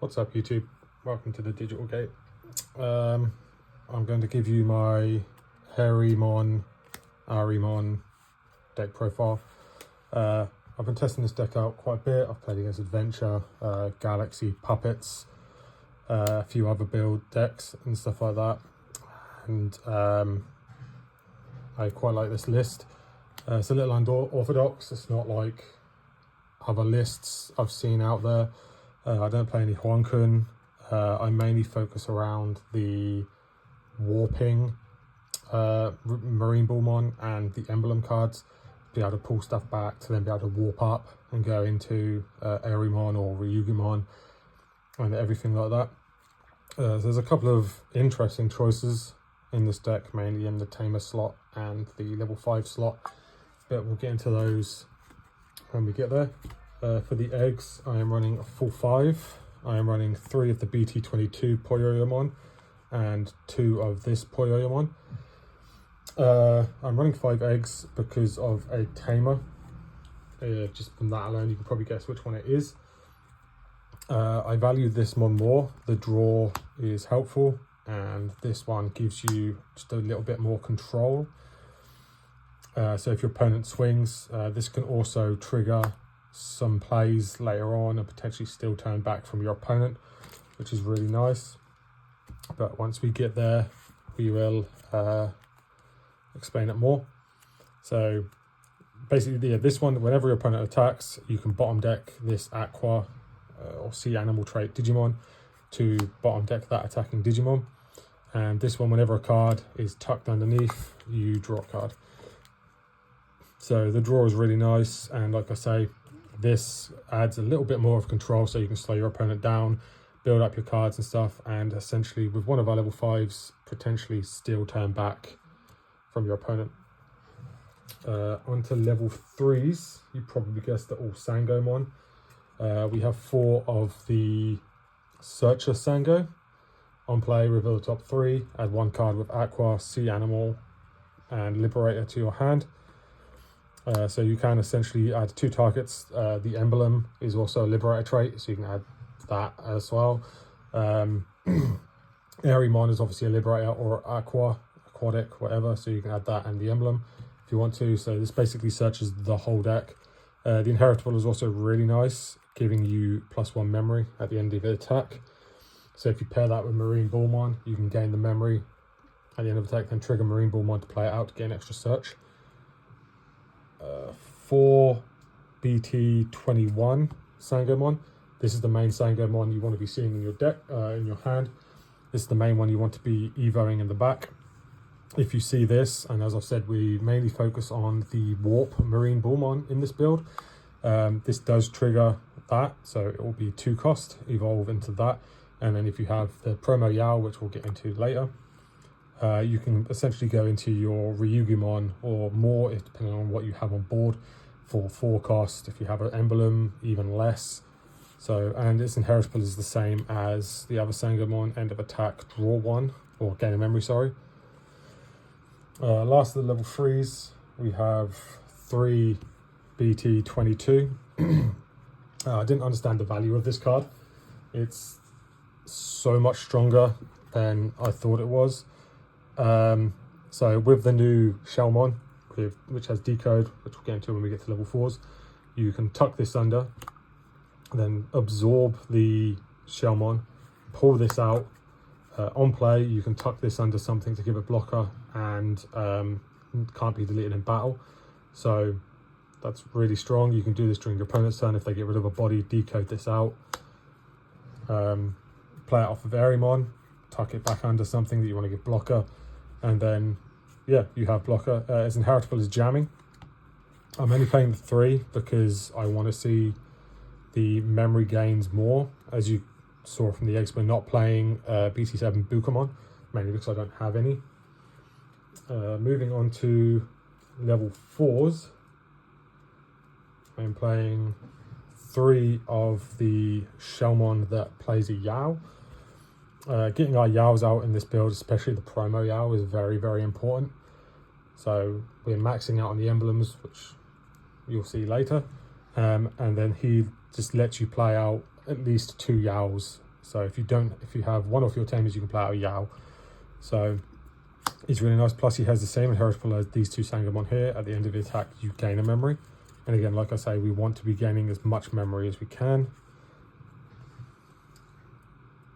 What's up YouTube? Welcome to the D.G.O. I'm going to give you my Ariemon deck profile. I've been testing this deck out quite a bit. I've played against Adventure, Galaxy, Puppets, a few other build decks and stuff like that. And I quite like this list. It's a little unorthodox. It's not like other lists I've seen out there. I don't play any Huankun. I mainly focus around the Warping, Marine Bullmon and the Emblem cards. Be able to pull stuff back to then be able to warp up and go into Ariemon or Ryugimon and everything like that. So there's a couple of interesting choices in this deck, mainly in the Tamer slot and the level 5 slot, but we'll get into those when we get there. For the eggs, I am running a full 5. I am running 3 of the BT22 Poyoyomon and 2 of this Poyoyomon. I'm running 5 eggs because of a Tamer. Just from that alone, you can probably guess which one it is. I value this one more. The draw is helpful, and this one gives you just a little bit more control. So if your opponent swings, this can also trigger some plays later on and potentially still turn back from your opponent, which is really nice. But once we get there, we will explain it more. So basically, yeah, this one, whenever your opponent attacks, you can bottom deck this Aqua or Sea Animal trait Digimon to bottom deck that attacking Digimon. And this one, whenever a card is tucked underneath, you draw a card. So the draw is really nice, and like I say, this adds a little bit more of control, so you can slow your opponent down, build up your cards and stuff, and essentially with one of our level 5s, potentially still turn back from your opponent. Onto level 3s, you probably guessed they're all Sangomon. We have 4 of the Searcher Sango. On play, reveal the top 3, add 1 card with Aqua, Sea Animal, and Liberator to your hand. So you can essentially add 2 targets. The Emblem is also a Liberator trait, so you can add that as well. Ariemon is obviously a Liberator or Aquatic, whatever, so you can add that and the Emblem if you want to. So this basically searches the whole deck. The Inheritable is also really nice, giving you +1 memory at the end of the attack. So if you pair that with Marine Bullmon, you can gain the memory at the end of the attack, then trigger Marine Bullmon to play it out to get an extra search. 4 BT21 Sangomon. This is the main Sangomon you want to be seeing in your deck, in your hand. This is the main one you want to be evoing in the back. If you see this, and as I've said, we mainly focus on the Warp Marine Bullmon in this build. This does trigger that, so it will be 2 cost, evolve into that. And then if you have the promo Yao, which we'll get into later, you can essentially go into your Ryugimon or more, depending on what you have on board, for 4 cost. If you have an Emblem, even less. So, and its Inheritable is the same as the other Sangomon, end of attack, draw 1, or gain a memory, sorry. Last of the level 3s, we have 3 BT22. I didn't understand the value of this card. It's so much stronger than I thought it was. So with the new Shellmon, which has D.G.O, which we'll get into when we get to level 4s, you can tuck this under, then absorb the Shellmon, pull this out. On play, you can tuck this under something to give a blocker, and can't be deleted in battle. So that's really strong. You can do this during your opponent's turn. If they get rid of a body, decode this out. Play it off of Ariemon, tuck it back under something that you want to give blocker, and then yeah, you have blocker. Its Inheritable is jamming. I'm only playing the 3 because I want to see the memory gains more. As you saw from the eggs, we're not playing BT7 Bukamon, mainly because I don't have any. Moving on to level 4s, I'm playing 3 of the Shellmon that plays a Yao. Getting our Yaos out in this build, especially the promo Yao, is very, very important. So we're maxing out on the emblems, which you'll see later. And then he just lets you play out at least 2 Yaos So if you have one of your tamers, you can play out a Yao. So it's really nice. Plus he has the same inheritable as these two Sangamon here. At the end of the attack, you gain a memory. And again, like I say, we want to be gaining as much memory as we can.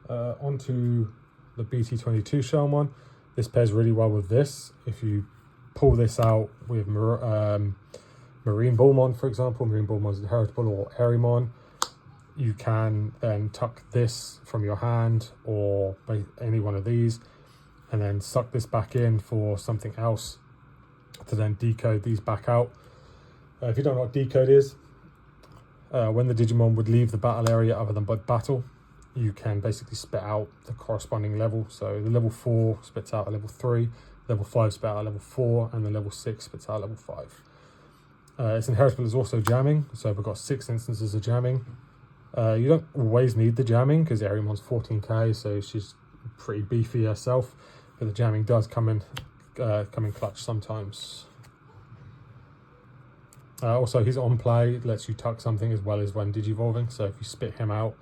Onto the BT22 Shellmon. This pairs really well with this. If you pull this out with Marine Bullmon, for example, Marine Bullmon's inheritable, or Ariemon, you can then tuck this from your hand or any one of these, and then suck this back in for something else to then decode these back out. If you don't know what decode is, when the Digimon would leave the battle area other than by battle, you can basically spit out the corresponding level. So the level 4 spits out a level 3, level 5 spits out a level 4, and the level 6 spits out level 5. Its inheritable is also jamming, so we've got 6 instances of jamming. You don't always need the jamming because Ariemon's 14k, so she's pretty beefy herself, but the jamming does come in clutch sometimes. Also, his on play lets you tuck something as well as when digivolving. So if you spit him out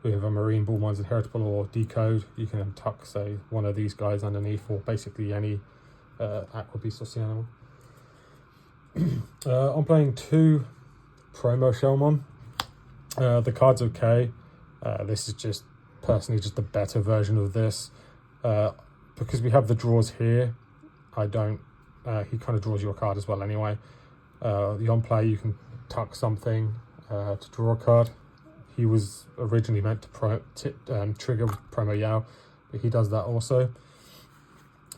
with a Marine Bullmon's inheritable or decode, you can then tuck, say, one of these guys underneath, or basically any Aqua Beast or Sea Animal. I'm playing 2 promo Shellmon. The card's okay. This is just personally just a better version of this. Because we have the draws here, he kind of draws you a card as well anyway. The on play, you can tuck something to draw a card. He was originally meant to trigger promo Yao, but he does that also.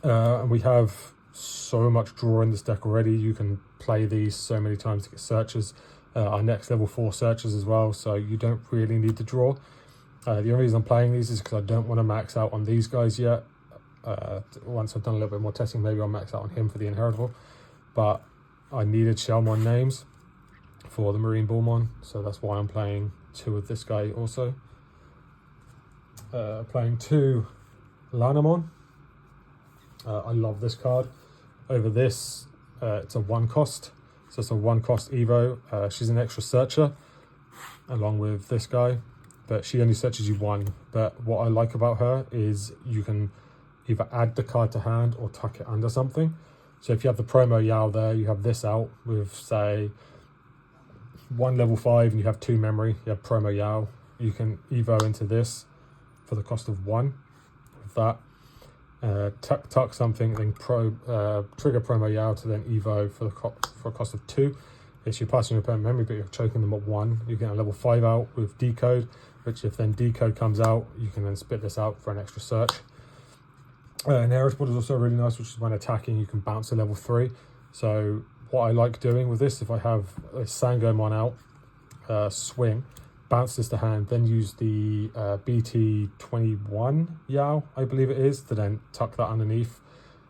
And we have so much draw in this deck already. You can play these so many times to get searches. Our next level 4 searches as well, so you don't really need to draw. The only reason I'm playing these is because I don't want to max out on these guys yet. Once I've done a little bit more testing, maybe I'll max out on him for the inheritable. But I needed Shellmon names for the Marine Bullmon, so that's why I'm playing 2 of this guy also. Playing 2 Lanamon. I love this card. Over this, it's a 1 cost. So it's a 1 cost Evo. She's an extra searcher along with this guy, but she only searches you 1. But what I like about her is you can either add the card to hand or tuck it under something. So if you have the promo Yao there, you have this out with, say, 1 level 5 and you have 2 memory, you have promo Yao. You can Evo into this for the cost of 1 with that. Tuck something, then trigger promo Yao to then Evo for a cost of 2. It's you're passing your opponent memory, but you're choking them at 1. You get a level 5 out with decode, which if then decode comes out, you can then spit this out for an extra search. Inheritable is also really nice, which is when attacking, you can bounce a level 3. So what I like doing with this, if I have a Sangomon out, swing, bounce this to hand, then use the BT21 Yao, I believe it is, to then tuck that underneath,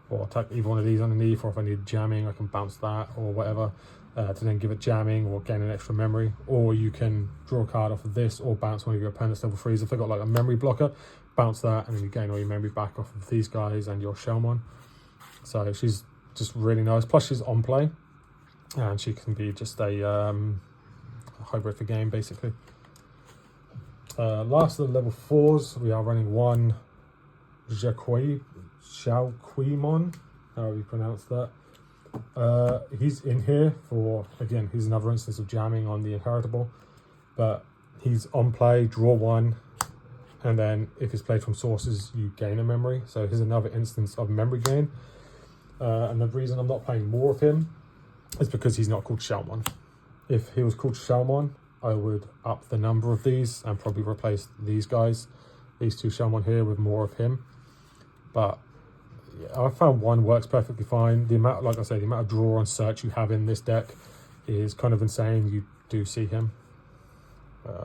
or tuck either one of these underneath, or if I need jamming, I can bounce that or whatever, to then give it jamming or gain an extra memory. Or you can draw a card off of this or bounce one of your opponent's level 3s. If they've got like a memory blocker, bounce that and then you gain all your memory back off of these guys and your Shellmon. So she's just really nice. Plus she's on play and she can be just a hybrid for game basically. Last of the level 4s, we are running 1 Xiaoquimon, however you pronounce that. He's in here for, again, he's another instance of jamming on the inheritable, but he's on play, draw 1, and then if it's played from sources, you gain a memory. So here's another instance of memory gain. And the reason I'm not playing more of him is because he's not called Shellmon. If he was called Shellmon, I would up the number of these and probably replace these guys, these 2 Shellmon here, with more of him. But yeah, I found 1 works perfectly fine. The amount, like I say, the amount of draw and search you have in this deck is kind of insane. You do see him.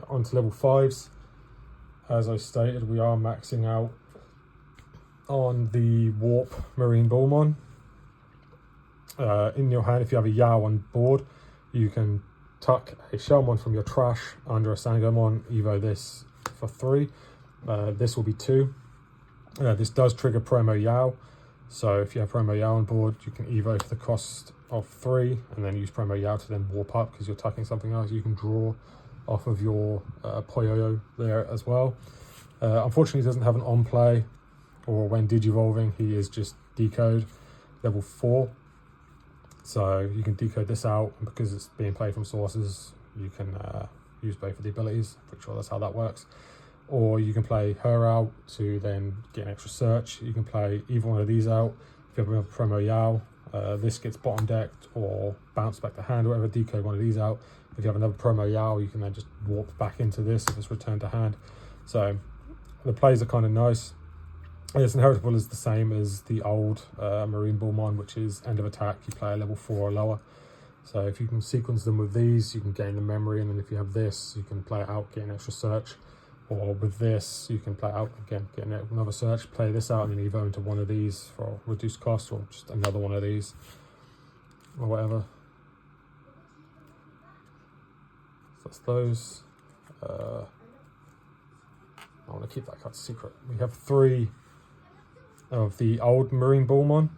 On to level 5s. As I stated, we are maxing out on the Warp Marine Bullmon. In your hand, if you have a Yao on board, you can tuck a Shellmon from your trash under a Sangomon, Evo this for 3. This will be 2. This does trigger promo Yao, so if you have promo Yao on board, you can Evo for the cost of 3 and then use promo Yao to then warp up because you're tucking something else. You can draw off of your Poyoyo there as well. Unfortunately, he doesn't have an on play, or when digivolving, he is just decode level 4. So you can decode this out, and because it's being played from sources, you can use both of the abilities. I'm pretty sure that's how that works. Or you can play her out to then get an extra search. You can play either one of these out. If you have another promo Yao, this gets bottom decked or bounce back to hand, or whatever, decode one of these out. If you have another promo Yao, you can then just warp back into this if it's returned to hand. So the plays are kind of nice. Its inheritable is the same as the old Marine Bullmon, which is end of attack, you play a level 4 or lower. So if you can sequence them with these, you can gain the memory, and then if you have this, you can play it out, get an extra search. Or with this, you can play it out again, get another search, play this out, and then evo into one of these for reduced cost, or just another one of these, or whatever. So that's those. I want to keep that card secret. We have 3 of the old Marine Bullmon.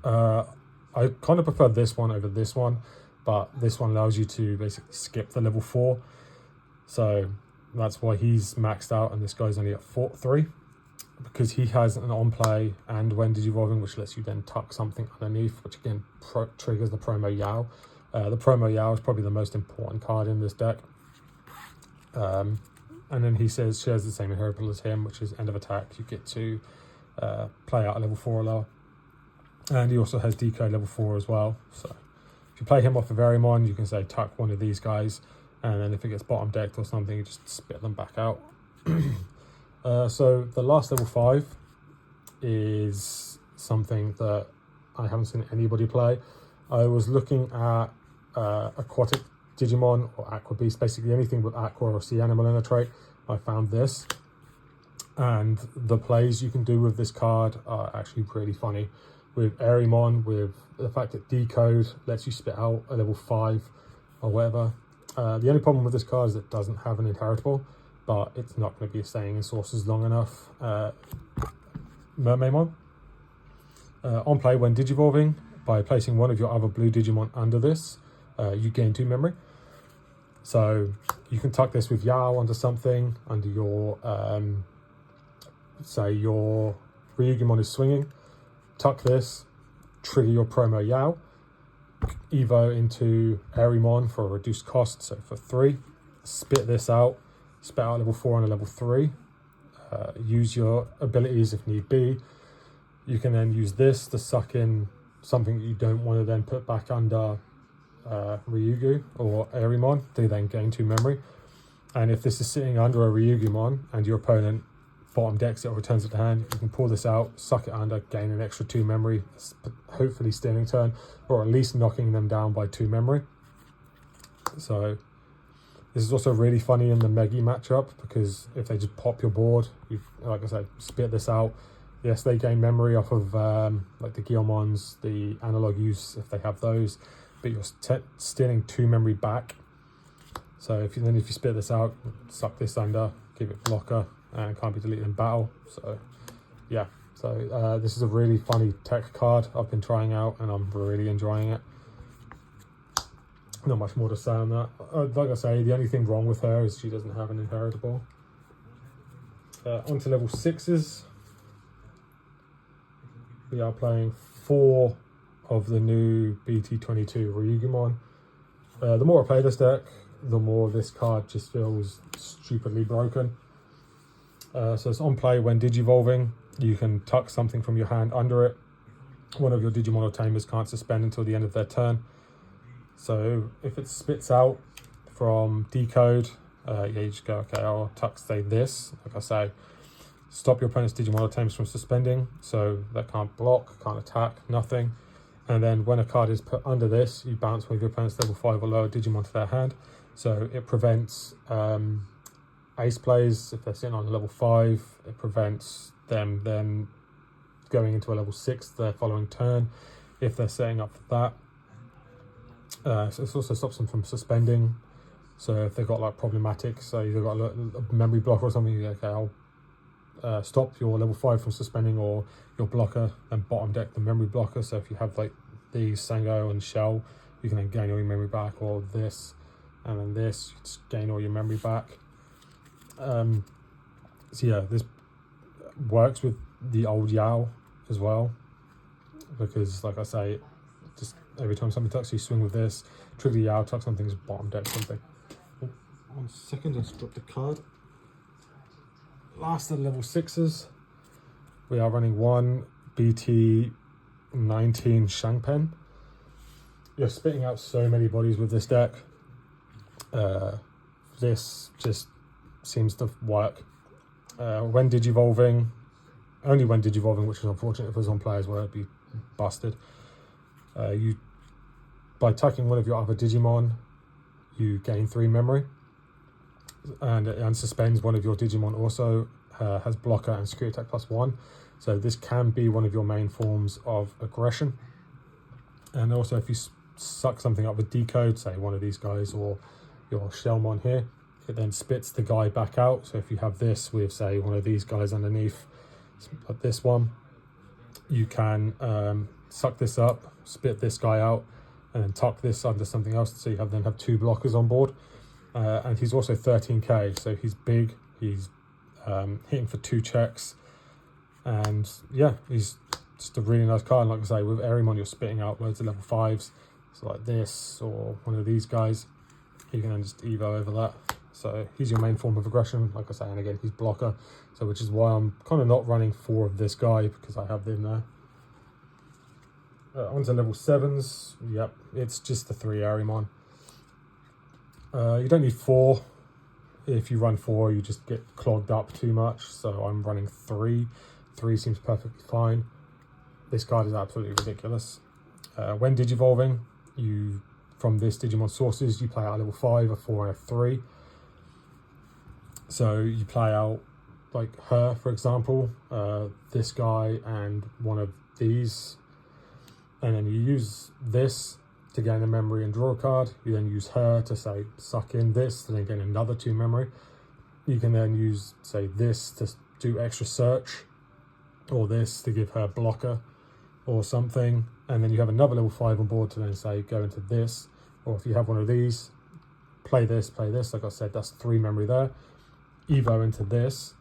I kind of prefer this one over this one, but this one allows you to basically skip the level 4. So that's why he's maxed out, and this guy's only at 3, because he has an on play and when digivolving, which lets you then tuck something underneath, which again triggers the promo Yao. The promo Yao is probably the most important card in this deck. And then he shares the same inheritable as him, which is end of attack. You get to play out a level 4 or lower. And he also has decode level 4 as well. So if you play him off of Ariemon, you can say tuck one of these guys, and then if it gets bottom decked or something, you just spit them back out. So the last level 5 is something that I haven't seen anybody play. I was looking at aquatic Digimon or Aqua Beast, basically anything with Aqua or Sea Animal in a trait. I found this, and the plays you can do with this card are actually really funny. With Ariemon, with the fact that decode lets you spit out a level 5 or whatever. The only problem with this card is it doesn't have an inheritable, but it's not going to be staying in sources long enough. Mermaidmon. On play, when digivolving, by placing one of your other blue Digimon under this, you gain 2 memory. So you can tuck this with Yao onto something, under your, say your Ryugimon is swinging, tuck this, trigger your promo Yao, evo into Ariemon for a reduced cost, so for 3, spit this out, spit out level 4 and a level 3, use your abilities if need be. You can then use this to suck in something that you don't want to then put back under Ryugu or Ariemon, to then gain 2 memory. And if this is sitting under a Ryugimon and your opponent bottom decks it or returns it to hand, you can pull this out, suck it under, gain an extra 2 memory, hopefully stealing turn, or at least knocking them down by 2 memory. So this is also really funny in the Megi matchup, because if they just pop your board, you, like I said, spit this out. Yes, they gain memory off of like the Guillemons, the analog use if they have those, but you're stealing 2 memory back. So if you spit this out, suck this under, give it blocker, and can't be deleted in battle. So yeah, so this is a really funny tech card I've been trying out, and I'm really enjoying it. Not much more to say on that. Like I say, the only thing wrong with her is she doesn't have an inheritable. On to level 6s. We are playing 4 of the new BT22 Ryugimon. The more I play this deck, the more this card just feels stupidly broken. So it's on play when digivolving. You can tuck something from your hand under it. One of your Digimon or Tamers can't suspend until the end of their turn. So if it spits out from decode, yeah, you just go, okay, I'll tuck, say this, like I say, stop your opponent's Digimon or Tamers from suspending, so they can't block, can't attack, nothing. And then when a card is put under this, you bounce one of your opponent's level 5 or lower Digimon to their hand. So it prevents ace plays if they're sitting on a level 5. It prevents them then going into a level 6 their following turn if they're setting up for that. So it also stops them from suspending. So if they've got like problematic, so you've got a memory blocker or something, okay, I'll stop your level 5 from suspending or your blocker, and bottom deck the memory blocker. So if you have like these Sango and Shell, you can then gain all your memory back, or this and then this, you just gain all your memory back. So yeah, this works with the old Yao as well, because like I say, just every time something tucks, you swing with this, trigger the Yao, tuck something's bottom deck something. 1 second, let's drop the card. Last of the level 6s, we are running 1 BT 19 Shangpen. You're spitting out so many bodies with this deck. This just seems to work. When digivolving, only when digivolving, which is unfortunate. If it was on players where it'd be busted. You, by tucking one of your other Digimon, you gain 3 memory, and it unsuspends one of your Digimon. Also has blocker and security attack +1, so this can be one of your main forms of aggression. And also, if you suck something up with decode, say one of these guys or your Shellmon here, it then spits the guy back out. So if you have this with, say, one of these guys underneath, like this one, you can suck this up, spit this guy out, and then tuck this under something else, so you then have 2 blockers on board. And he's also 13k, so he's big, he's hitting for 2 checks, and yeah, he's just a really nice card. And like I say, with Ariemon, you're spitting out loads of level 5s, so like this or one of these guys, you can then just evo over that. So he's your main form of aggression, like I say, and again, he's blocker, so which is why I'm kind of not running 4 of this guy, because I have them there. Onto level 7s, yep, it's just the 3 Ariemon. You don't need 4. If you run 4, you just get clogged up too much, so I'm running 3. 3 seems perfectly fine. This card is absolutely ridiculous. When digivolving, you, from this Digimon sources, you play out a level 5, a 4, and a 3. So you play out like her, for example, this guy and one of these, and then you use this to gain a memory and draw a card. You then use her to, say, suck in this to then gain another 2 memory. You can then use, say, this to do extra search, or this to give her blocker or something, and then you have another level 5 on board to then, say, go into this, or if you have one of these, play this, like I said, that's 3 memory there. Evo into this,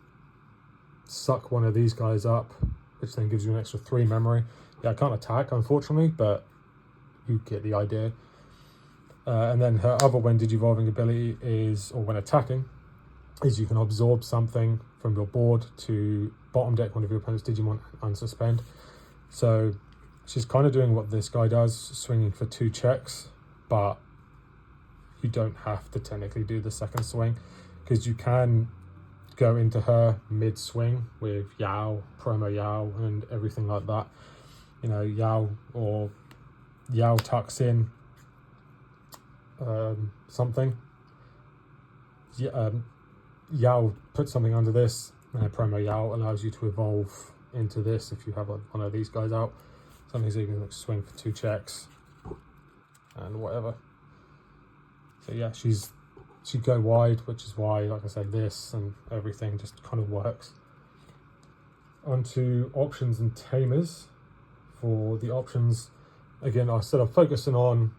suck one of these guys up, which then gives you an extra 3 memory. Yeah, I can't attack, unfortunately, but you get the idea. And then her other when digivolving ability is, or when attacking, is you can absorb something from your board to bottom deck one of your opponent's Digimon and unsuspend. So she's kind of doing what this guy does, swinging for 2 checks, but you don't have to technically do the second swing, because you can go into her mid-swing with Yao, promo Yao, and everything like that. You know, Yao tucks in something. Yao puts something under this, and promo Yao allows you to evolve into this if you have one of these guys out. Something so you can swing for 2 checks and whatever. So yeah, she'd go wide, which is why, like I said, this and everything just kind of works. Onto options and tamers. For the options, again, I said I'm focusing on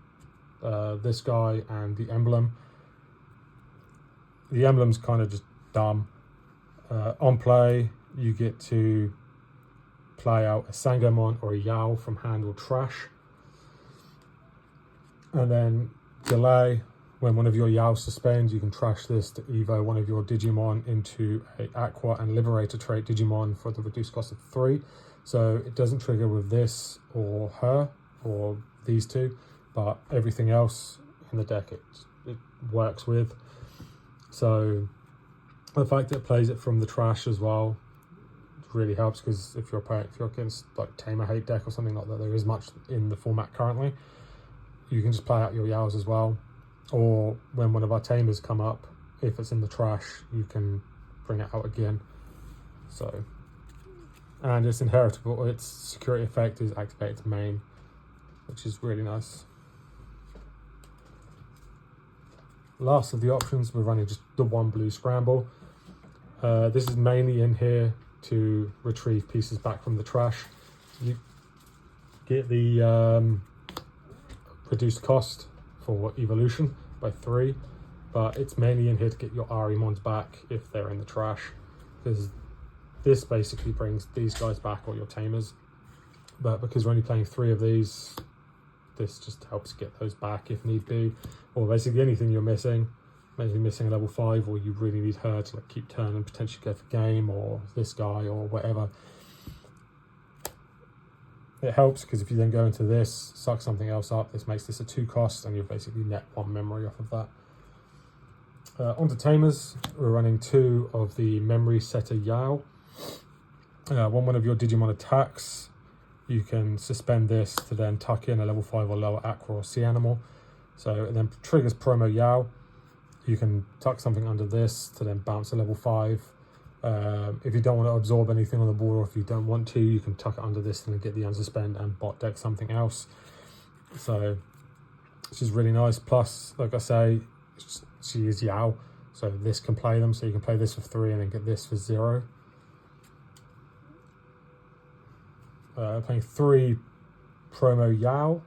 this guy and the emblem. The emblem's kind of just dumb. On play, you get to play out a Sangomon or a Yao from hand or trash. And then delay, when one of your Yao suspends, you can trash this to evo one of your Digimon into a Aqua and Liberator trait Digimon for the reduced cost of 3. So it doesn't trigger with this or her or these 2, but everything else in the deck it works with. So the fact that it plays it from the trash as well really helps, because if you're against like Tamer Hate deck or something like that, there is much in the format currently, you can just play out your Yaos as well. Or when one of our Tamers come up, if it's in the trash, you can bring it out again. So, and it's inheritable. Its security effect is activated to main, which is really nice. Last of the options, we're running just the 1 blue scramble. This is mainly in here to retrieve pieces back from the trash. You get the reduced cost for evolution by 3, but it's mainly in here to get your Ariemons back if they're in the trash. because this basically brings these guys back, or your tamers. But because we're only playing 3 of these, this just helps get those back if need be. Or basically anything you're missing, maybe missing a level 5, or you really need her to like keep turn and potentially go for game, or this guy or whatever. It helps because if you then go into this, suck something else up, this makes this a 2 cost, and you'll basically net 1 memory off of that. Onto tamers, we're running 2 of the memory setter Yao. When one of your Digimon attacks, you can suspend this to then tuck in a level 5 or lower aqua or sea animal. So it then triggers promo Yao. You can tuck something under this to then bounce a level 5. If you don't want to absorb anything on the board, or if you don't want to, you can tuck it under this and then get the unsuspend and bot deck something else. So which is really nice. Plus, like I say, she is Yao, so this can play them. So you can play this for 3 and then get this for 0. Playing 3 promo Yao.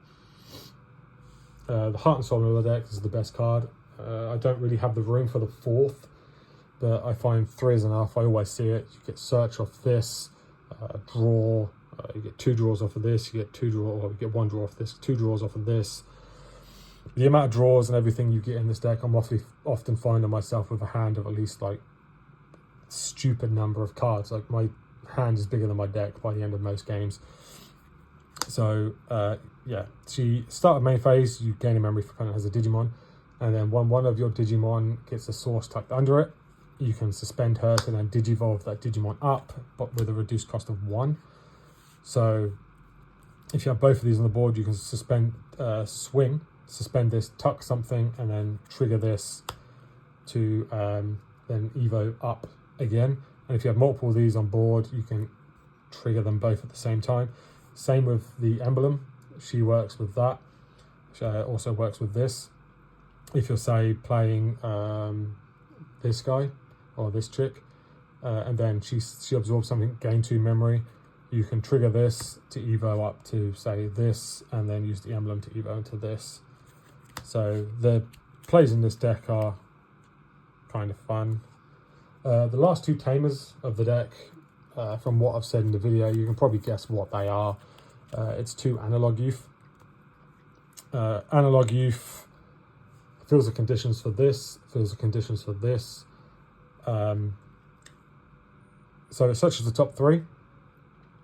The Heart and Soul of the deck is the best card. I don't really have the room for the 4th, but I find 3 is enough. I always see it. You get search off this, draw. You get 2 draws off of this. You get 2 draws, or you get 1 draw off this. 2 draws off of this. The amount of draws and everything you get in this deck, I'm often finding myself with a hand of at least like stupid number of cards. Like my hand is bigger than my deck by the end of most games. So yeah, she started main phase, you gain a memory for opponent has a Digimon, and then when one of your Digimon gets a source tucked under it, you can suspend her to then digivolve that Digimon up, but with a reduced cost of 1. So if you have both of these on the board, you can suspend suspend this, tuck something, and then trigger this to then Evo up again. And if you have multiple of these on board, you can trigger them both at the same time. Same with the emblem. She works with that. She also works with this. If you're, say, playing this guy or this chick, and then she absorbs something, gain 2 memory, you can trigger this to Evo up to, say, this, and then use the emblem to Evo into this. So the plays in this deck are kind of fun. The last 2 tamers of the deck, from what I've said in the video, you can probably guess what they are. It's 2 Analog Youth. Analog Youth fills the conditions for this, fills the conditions for this. So such as the top 3,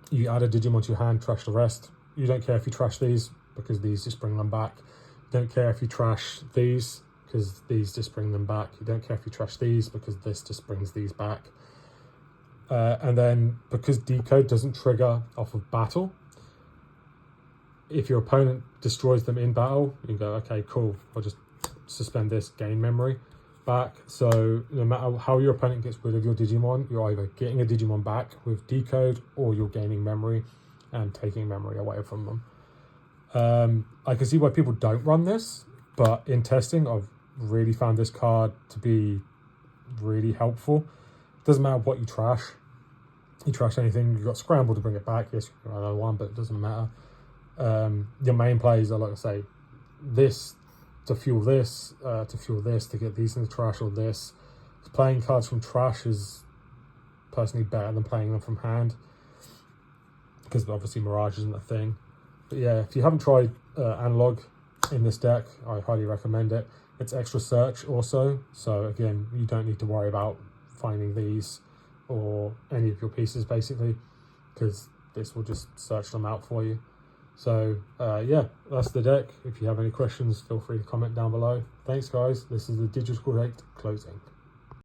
you add a Digimon to your hand, trash the rest. You don't care if you trash these, because these just bring them back. You don't care if you trash these, because these just bring them back. You don't care if you trash these, because this just brings these back. And then, because D.G.O doesn't trigger off of battle, if your opponent destroys them in battle, you can go, okay, cool, I'll just suspend this, gain memory back. So no matter how your opponent gets rid of your Digimon, you're either getting a Digimon back with D.G.O, or you're gaining memory and taking memory away from them. I can see why people don't run this, but in testing, I've really found this card to be really helpful. Doesn't matter what you trash. You trash anything, you got Scramble to bring it back. Yes, you got another one, but it doesn't matter. Your main plays are, like I say, this to fuel this, to get these in the trash, or this. Playing cards from trash is personally better than playing them from hand, because obviously Mirage isn't a thing. But yeah, if you haven't tried Analog in this deck, I highly recommend it. It's extra search also, so again, you don't need to worry about finding these or any of your pieces basically, because this will just search them out for you. So yeah, that's the deck. If you have any questions, feel free to comment down below. Thanks guys, this is the Digital Date closing.